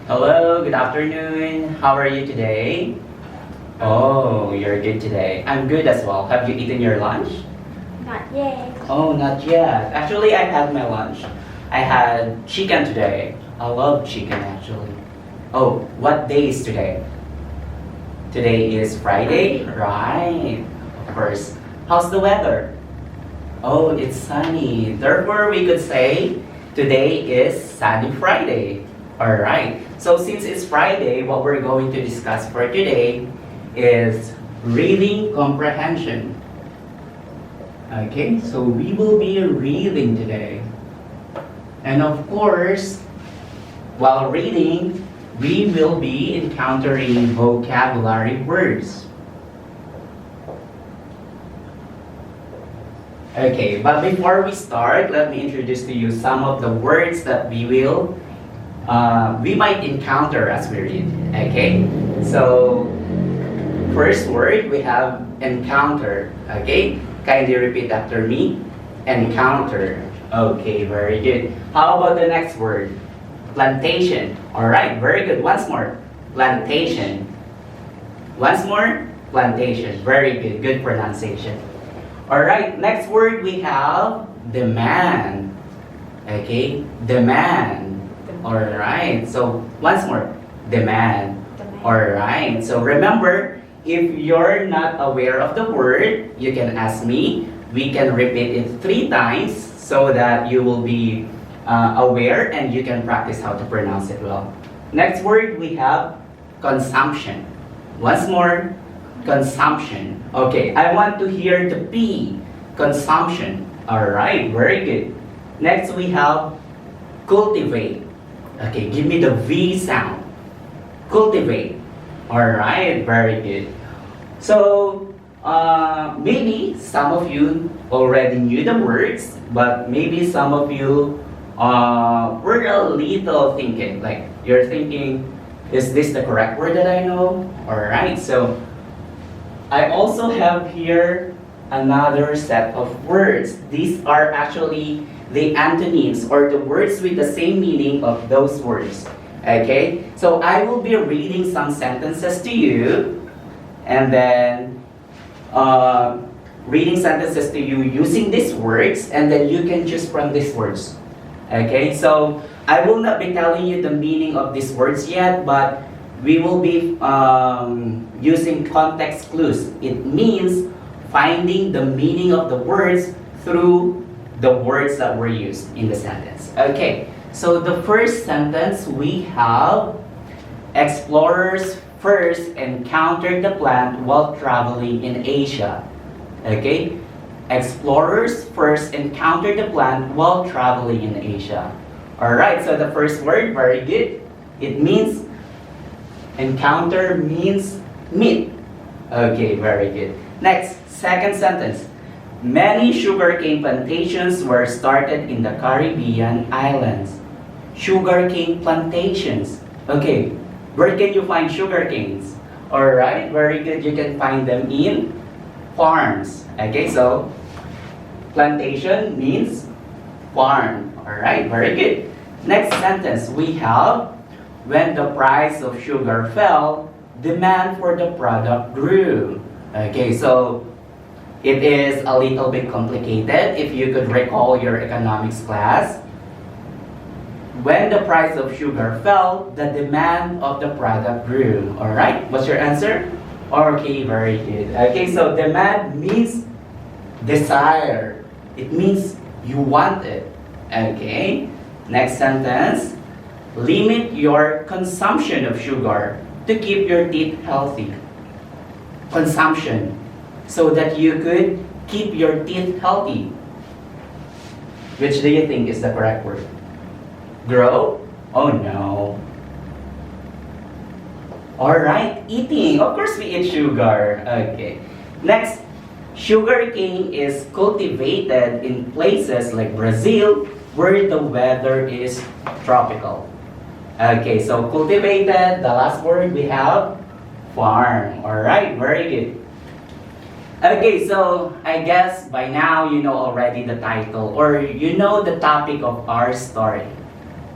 Hello, good afternoon. How are you today? Oh, you're good today. I'm good as well. Have you eaten your lunch? Not yet. Oh, not yet. Actually, I had my lunch. I had chicken today. I love chicken actually. Oh, what day is today? Today is Friday, right? Of course. How's the weather? Oh, it's sunny. Therefore, we could say today is sunny Friday. Alright. So since it's Friday, what we're going to discuss for today is reading comprehension. Okay, so we will be reading today. And of course, while reading, we will be encountering vocabulary words. Okay, but before we start, let me introduce to you some of the words that we might encounter as we read. Okay, so first word we have encounter. Okay, kindly repeat after me. Encounter. Okay, very good. How about the next word? Plantation. Alright, very good. Once more. Plantation. Once more. Plantation. Very good. Good pronunciation. Alright, next word we have demand. Okay, demand. Alright, so once more. Demand. Alright, so remember, if you're not aware of the word, you can ask me. We can repeat it 3 times so that you will be aware and you can practice how to pronounce it well. Next word we have consumption. Once more, consumption. Okay, I want to hear the P. Consumption. Alright, very good. Next we have cultivate. Okay, give me the V sound. Cultivate. Alright, very good. So, maybe some of you already knew the words, but maybe some of you were a little thinking, like you're thinking, is this the correct word that I know? Alright, so I also have here another set of words. These are actually the antonyms or the words with the same meaning of those words. Okay, so I will be reading some sentences to you and then reading sentences to you using these words, and then you can choose from these words. Okay, so I will not be telling you the meaning of these words yet, but we will be using context clues. It means finding the meaning of the words through the words that were used in the sentence. Okay, so the first sentence we have, explorers first encountered the plant while traveling in Asia. Okay, explorers first encountered the plant while traveling in Asia. Alright, so the first word, very good. It means, encounter means meet. Okay, very good. Next, second sentence. Many sugarcane plantations were started in the Caribbean islands. Sugarcane plantations. Okay, where can you find sugarcanes? Alright, very good. You can find them in farms. Okay, so plantation means farm. Alright, very good. Next sentence we have, when the price of sugar fell, demand for the product grew. Okay, so it is a little bit complicated if you could recall your economics class. When the price of sugar fell, the demand of the product grew. Alright, what's your answer? Okay, very good. Okay, so demand means desire. It means you want it. Okay, next sentence. Limit your consumption of sugar to keep your teeth healthy. Consumption, so that you could keep your teeth healthy. Which do you think is the correct word? Grow? Oh no. Alright, eating. Of course we eat sugar. Okay. Next, sugarcane is cultivated in places like Brazil where the weather is tropical. Okay, so cultivated, the last word we have, farm. Alright, very good. Okay, so I guess by now you know already the title or you know the topic of our story.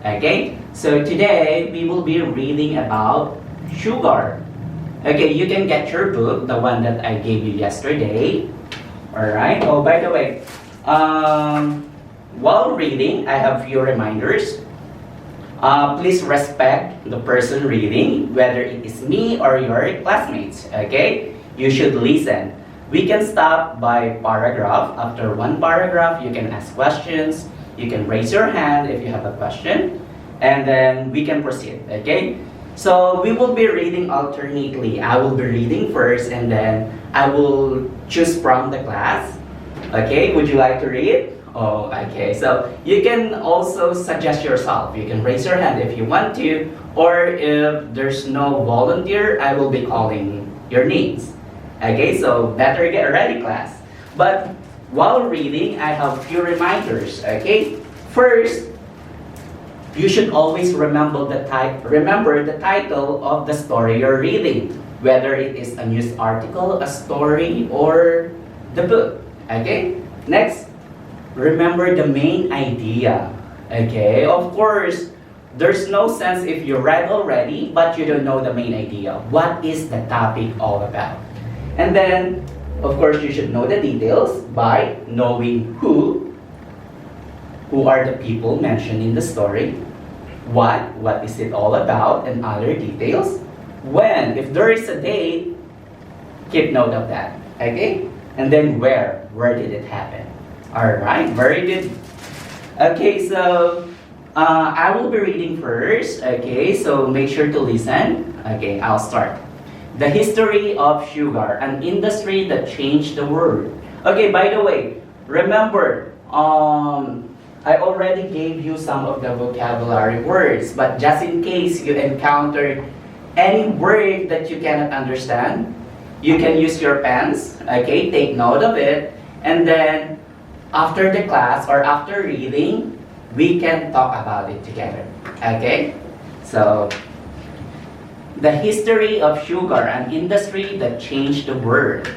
Okay, so today we will be reading about sugar. Okay, you can get your book, the one that I gave you yesterday. Alright, oh by the way, while reading, I have few reminders. Please respect the person reading, whether it is me or your classmates, okay? You should listen. We can stop by paragraph. After one paragraph, you can ask questions. You can raise your hand if you have a question. And then we can proceed, okay? So we will be reading alternately. I will be reading first and then I will choose from the class. Okay, would you like to read? Oh, okay. So you can also suggest yourself. You can raise your hand if you want to, or if there's no volunteer, I will be calling your names. Okay, so better get ready, class. But while reading, I have few reminders. Okay, first, you should always remember the title of the story you're reading, whether it is a news article, a story, or the book. Okay, next. Remember the main idea, okay? Of course, there's no sense if you read already, but you don't know the main idea. What is the topic all about? And then, of course, you should know the details by knowing who are the people mentioned in the story, what is it all about, and other details. When, if there is a date, keep note of that, okay? And then where did it happen? Alright, very good. Okay, so I will be reading first. Okay, so make sure to listen. Okay, I'll start. The history of sugar, an industry that changed the world. Okay, by the way, remember, I already gave you some of the vocabulary words, but just in case you encountered any word that you cannot understand, you can use your pens. Okay, take note of it, and then after the class or after reading, we can talk about it together, okay? So, the history of sugar, an industry that changed the world.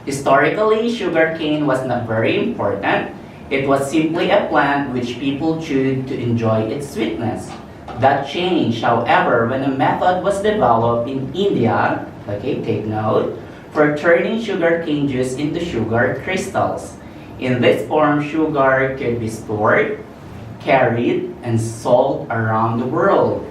Historically, sugarcane was not very important. It was simply a plant which people chewed to enjoy its sweetness. That changed, however, when a method was developed in India, okay, take note, for turning sugarcane juice into sugar crystals. In this form, sugar could be stored, carried, and sold around the world.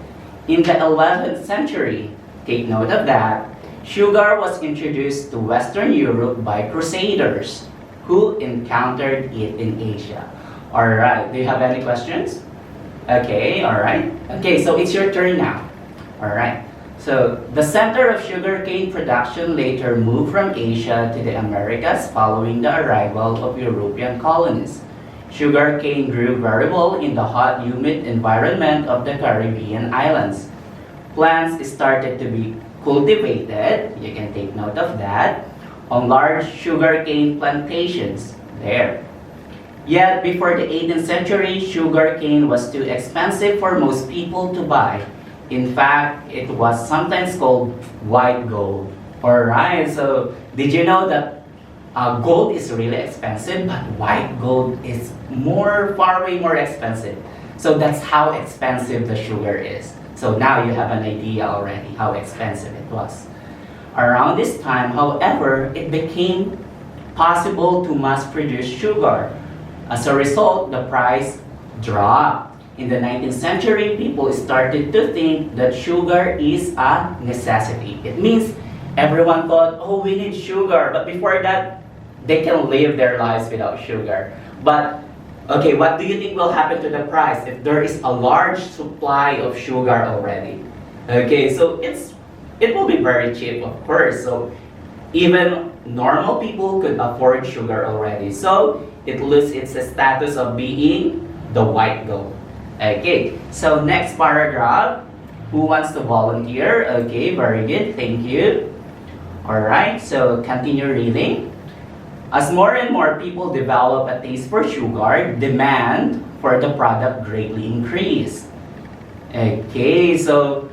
In the 11th century, take note of that, sugar was introduced to Western Europe by crusaders who encountered it in Asia. Alright, do you have any questions? Okay, alright. Okay, so it's your turn now. Alright. So, the center of sugarcane production later moved from Asia to the Americas following the arrival of European colonists. Sugarcane grew very well in the hot, humid environment of the Caribbean islands. Plants started to be cultivated, you can take note of that, on large sugarcane plantations there. Yet, before the 18th century, sugarcane was too expensive for most people to buy. In fact, it was sometimes called white gold. Alright, so did you know that gold is really expensive, but white gold is far way more expensive. So that's how expensive the sugar is. So now you have an idea already how expensive it was. Around this time, however, it became possible to mass produce sugar. As a result, the price dropped. In the 19th century, people started to think that sugar is a necessity. It means everyone thought, oh, we need sugar. But before that, they can live their lives without sugar. But, okay, what do you think will happen to the price if there is a large supply of sugar already? Okay, so it will be very cheap, of course. So even normal people could afford sugar already. So it loses its status of being the white gold. Okay, so next paragraph. Who wants to volunteer? Okay, very good, thank you. Alright, so continue reading. As more and more people develop a taste for sugar, demand for the product greatly increased. Okay, so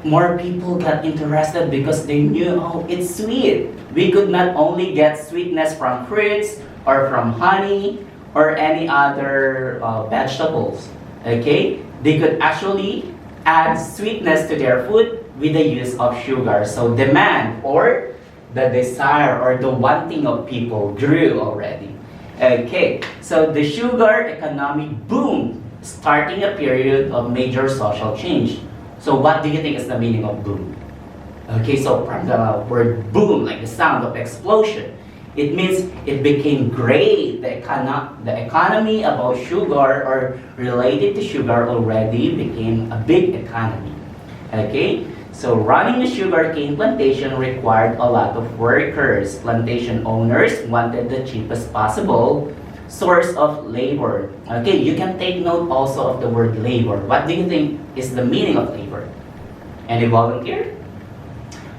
more people got interested because they knew, oh, it's sweet. We could not only get sweetness from fruits or from honey or any other vegetables. Okay, they could actually add sweetness to their food with the use of sugar. So demand or the desire or the wanting of people grew already. Okay, so the sugar economic boom, starting a period of major social change. So what do you think is the meaning of boom? Okay, so from the word boom, like the sound of explosion, it means it became great. The economy about sugar or related to sugar already became a big economy. Okay, so running a sugarcane plantation required a lot of workers. Plantation owners wanted the cheapest possible source of labor. Okay, you can take note also of the word labor. What do you think is the meaning of labor? Any volunteer?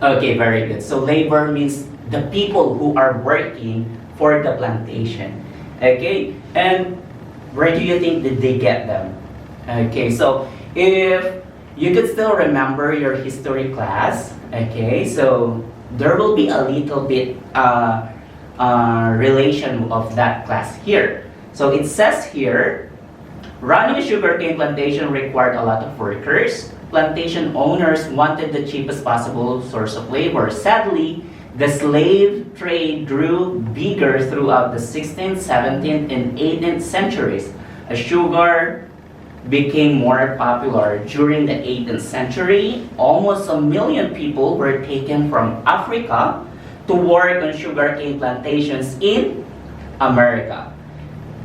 Okay, very good. So labor means the people who are working for the plantation. Okay, and where do you think did they get them? Okay, so if you could still remember your history class, okay, so there will be a little bit relation of that class here. So it says here, running a sugarcane plantation required a lot of workers. Plantation owners wanted the cheapest possible source of labor. Sadly, the slave trade grew bigger throughout the 16th, 17th, and 18th centuries. Sugar became more popular. During the 18th century, almost 1 million people were taken from Africa to work on sugarcane plantations in America.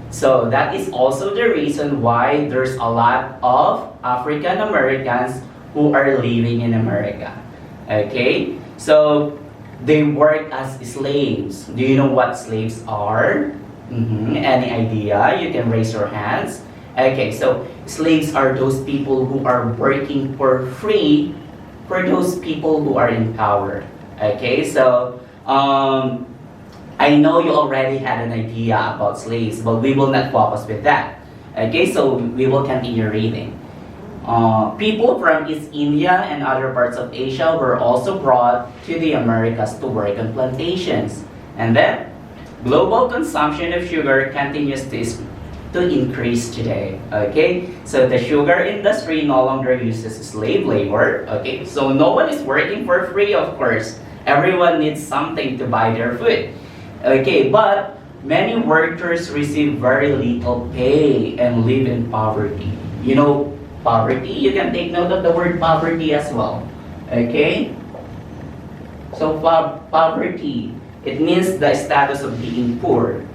So that is also the reason why there's a lot of African Americans who are living in America. Okay, so they work as slaves. Do you know what slaves are? Any idea? You can raise your hands. Okay, so slaves are those people who are working for free for those people who are in power. Okay, so I know you already had an idea about slaves, but we will not focus with that. Okay, so we will continue reading. People from East India and other parts of Asia were also brought to the Americas to work on plantations. And then, global consumption of sugar continues to increase today. Okay, so the sugar industry no longer uses slave labor. Okay, so no one is working for free, of course. Everyone needs something to buy their food. Okay, but many workers receive very little pay and live in poverty. You know, poverty, you can take note of the word poverty as well. Okay? So poverty, it means the status of being poor.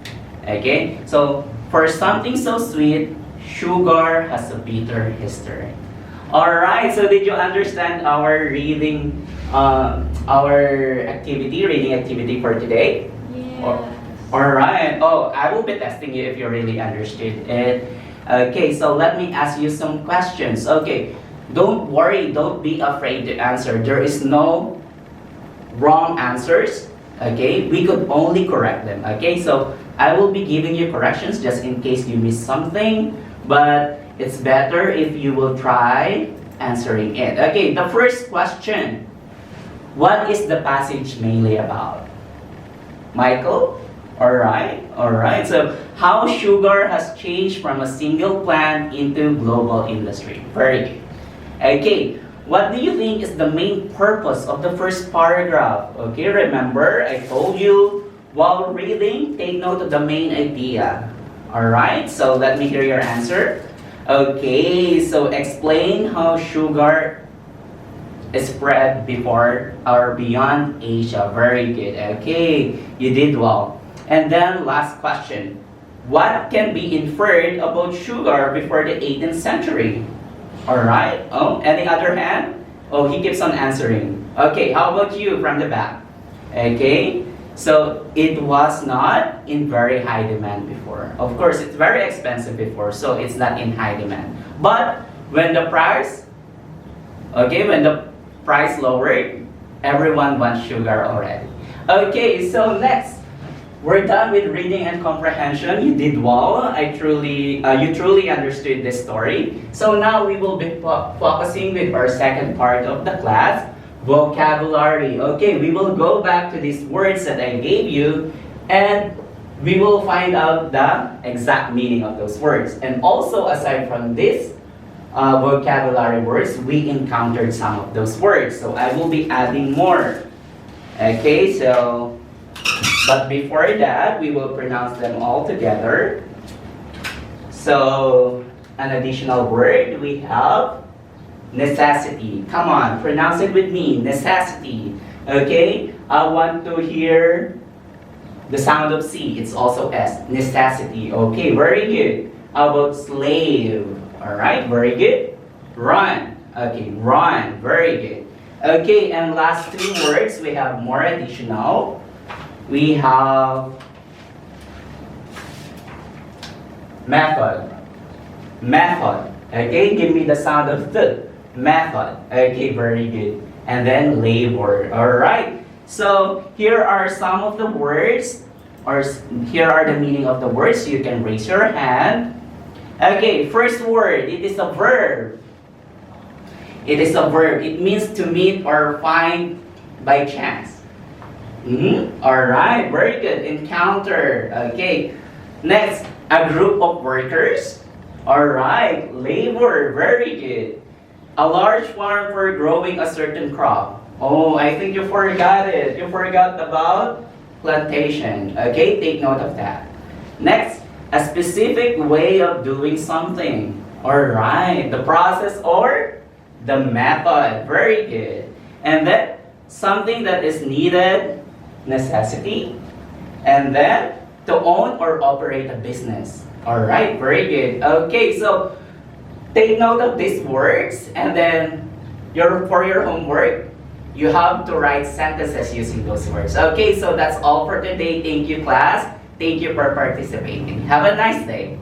Okay? So for something so sweet, sugar has a bitter history. Alright, so did you understand our reading, our reading activity for today? Alright. Oh, I will be testing you if you really understood it. Okay, so let me ask you some questions. Okay, don't worry, don't be afraid to answer. There is no wrong answers. Okay, we could only correct them. Okay, so I will be giving you corrections just in case you miss something, but it's better if you will try answering it. Okay, the first question. What is the passage mainly about? Michael? Alright. So, how sugar has changed from a single plant into global industry. Very good. Okay, what do you think is the main purpose of the first paragraph? Okay, remember, I told you, while reading, take note of the main idea. Alright, so let me hear your answer. Okay, so explain how sugar is spread before or beyond Asia. Very good. Okay, you did well. And then last question. What can be inferred about sugar before the 18th century? Alright. Oh, any other hand? Oh, he keeps on answering. Okay, how about you from the back? Okay, so it was not in very high demand before. Of course, it's very expensive before, so it's not in high demand. But when the price lowered, everyone wants sugar already. Okay, so next. We're done with reading and comprehension. You did well. You truly understood this story. So now we will be focusing with our second part of the class, vocabulary. Okay, we will go back to these words that I gave you, and we will find out the exact meaning of those words. And also, aside from this, vocabulary words, we encountered some of those words. So I will be adding more. Okay, so, but before that, we will pronounce them all together. So, an additional word, we have necessity. Come on, pronounce it with me, necessity. Okay, I want to hear the sound of C. It's also S, necessity. Okay, very good. How about slave? All right, very good. Run. Okay, run. Very good. Okay, and last two words, we have more additional. We have method. Method. Okay, give me the sound of the method. Okay, very good. And then labor. All right. So here are some of the words, or here are the meaning of the words. You can raise your hand. Okay, first word, it is a verb. It is a verb. It means to meet or find by chance. All right, very good. Encounter. Okay. Next, a group of workers. All right, labor. Very good. A large farm for growing a certain crop. Oh, I think you forgot it. You forgot about plantation. Okay, take note of that. Next, a specific way of doing something. Alright, the process or the method. Very good. And then, something that is needed, necessity. And then, to own or operate a business. Alright, very good. Okay, so, take note of these words. And then, for your homework, you have to write sentences using those words. Okay, so that's all for today. Thank you, class. Thank you for participating. Have a nice day.